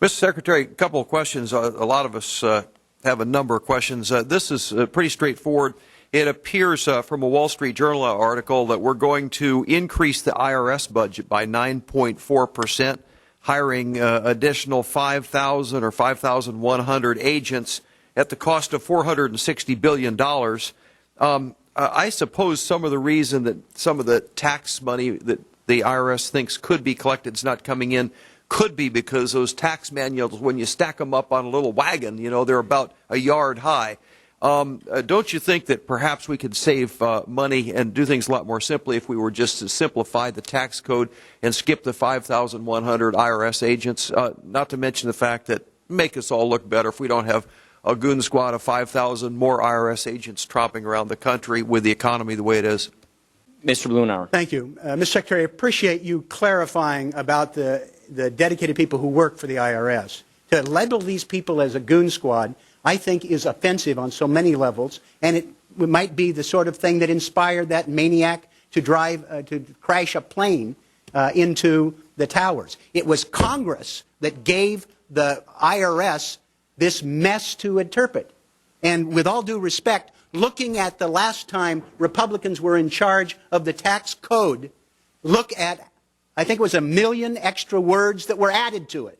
Mr. Secretary, a couple of questions. A lot of us have a number of questions. This is pretty straightforward. It appears from a Wall Street Journal article that we're going to increase the IRS budget by 9.4%, hiring additional 5,000 or 5,100 agents at the cost of $460 billion. I suppose some of the reason that some of the tax money that the IRS thinks could be collected is not coming in could be because those tax manuals, when you stack them up on a little wagon, you know, they're about a yard high. Don't you think that perhaps we could save money and do things a lot more simply if we were just to simplify the tax code and skip the 5,100 IRS agents? Not to mention the fact that make us all look better if we don't have a goon squad of 5,000 more IRS agents tromping around the country with the economy the way it is. Mr. Blumenauer. Thank you. Mr. Secretary, I appreciate you clarifying about the dedicated people who work for the IRS. To label these people as a goon squad, I think, is offensive on so many levels, and it might be the sort of thing that inspired that maniac to to crash a plane into the towers. It was Congress that gave the IRS this mess to interpret. And with all due respect, looking at the last time Republicans were in charge of the tax code, look at, I think it was 1 million extra words that were added to it.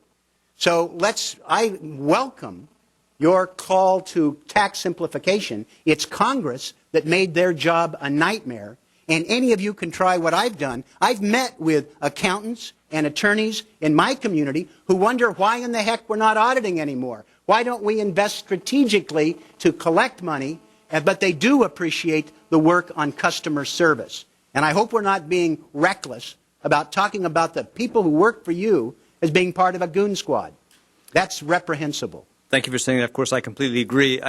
So I welcome your call to tax simplification. It's Congress that made their job a nightmare, and any of you can try what I've done. I've met with accountants and attorneys in my community who wonder why in the heck we're not auditing anymore. Why don't we invest strategically to collect money? But they do appreciate the work on customer service. And I hope we're not being reckless about talking about the people who work for you as being part of a goon squad. That's reprehensible. Thank you for saying that. Of course, I completely agree.